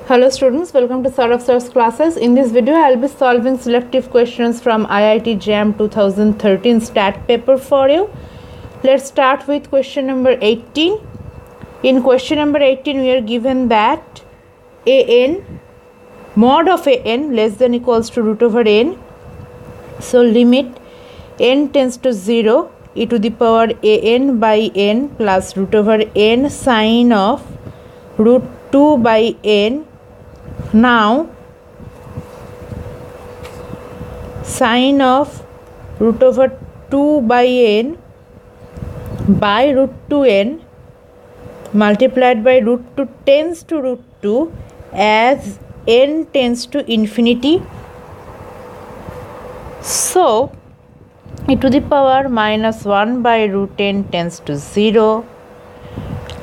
Hello students, welcome to Sir of Sir's classes. In this video, I will be solving selective questions from IIT JAM 2013 stat paper for you. Let's start with question number 18. In question number 18, we are given that an mod of an less than equals to root over n. So limit n tends to 0 e to the power an by n plus root over n sine of root 2 by n. Now sine of root over 2 by n by root 2n multiplied by root 2 tends to root 2 as n tends to infinity. So e to the power minus 1 by root n tends to 0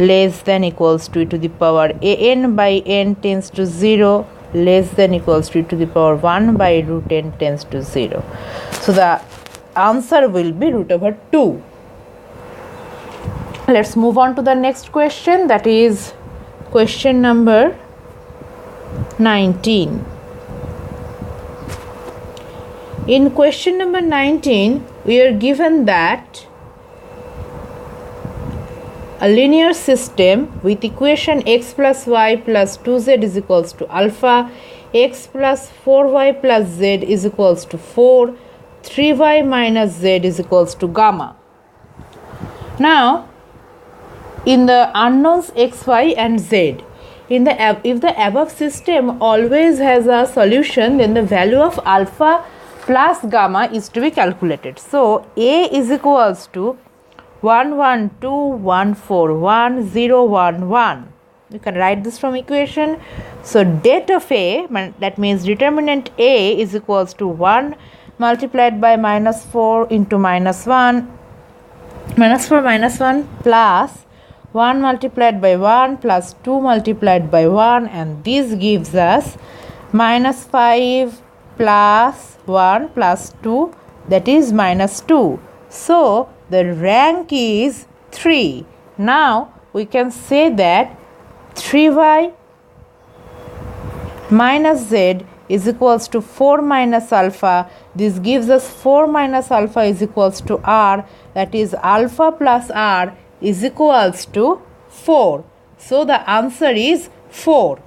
less than equals to e to the power an by n tends to 0 less than equals to e to the power 1 by root n tends to 0. So the answer will be root over 2. Let's move on to the next question, that is question number 19. In question number 19, we are given that a linear system with equation x plus y plus 2z is equals to alpha, x plus 4y plus z is equals to 4, 3y minus z is equals to gamma. Now, in the unknowns x, y and z, if the above system always has a solution, then the value of alpha plus gamma is to be calculated. So, A is equals to 1 1 2 1 4 1 0 1 1. You can write this from equation. So det of A, that means determinant A, is equals to 1 multiplied by minus 4 into minus 1 minus 4 minus 1 plus 1 multiplied by 1 plus 2 multiplied by 1, and this gives us minus 5 plus 1 plus 2, that is minus 2. So the rank is 3. Now we can say that 3y minus z is equals to 4 minus alpha. This gives us 4 minus alpha is equals to r, that is alpha plus r is equals to 4. So the answer is 4.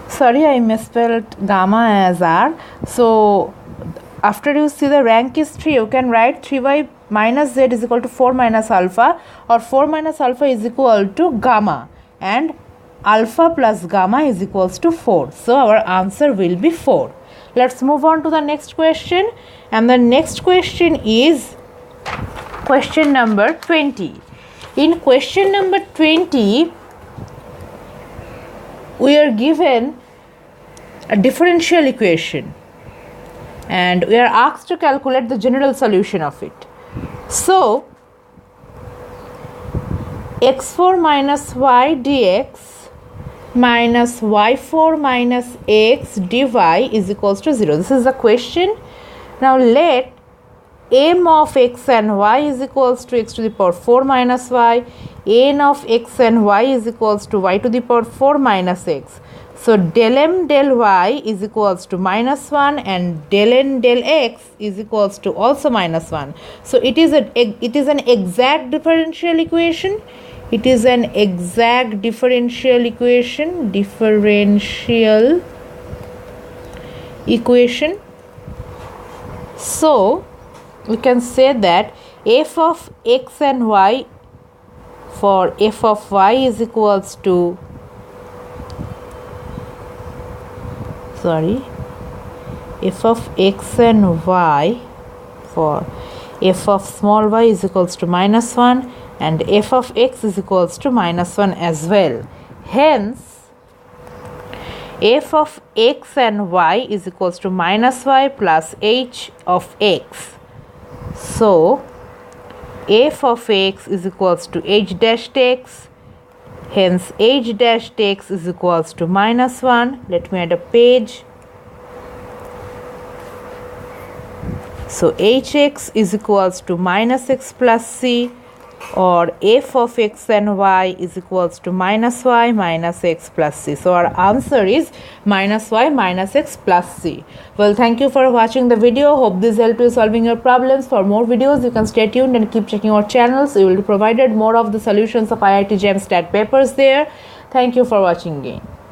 Sorry, I misspelled gamma as r. So after you see the rank is 3, you can write 3y minus z is equal to 4 minus alpha, or 4 minus alpha is equal to gamma, and alpha plus gamma is equals to 4. So our answer will be 4. Let's move on to the next question, and the next question is question number 20. In question number 20, we are given a differential equation and we are asked to calculate the general solution of it. So x4 minus y dx minus y4 minus x dy is equals to 0. This is the question. Now let m of x and y is equals to x to the power 4 minus y, n of x and y is equals to y to the power 4 minus x. So del m del y is equals to minus 1 and del n del x is equals to also minus 1. So it is an exact differential equation. It is an exact differential equation. So we can say that f of x and y for f of y is equals to f of x and y for f of small y is equals to minus 1 and f of x is equals to minus 1 as well. Hence, f of x and y is equals to minus y plus h of x. So, f of x is equals to h dash x. Hence, h dash x is equals to minus 1. Let me add a page. So, hx is equals to minus x plus c or f of x and y is equals to minus y minus x plus c. So our answer is minus y minus x plus c. Well, thank you for watching the video. Hope this helped you solving your problems. For more videos, you can stay tuned and keep checking our channels. We will be provided more of the solutions of IIT JAM Stat papers there. Thank you for watching again.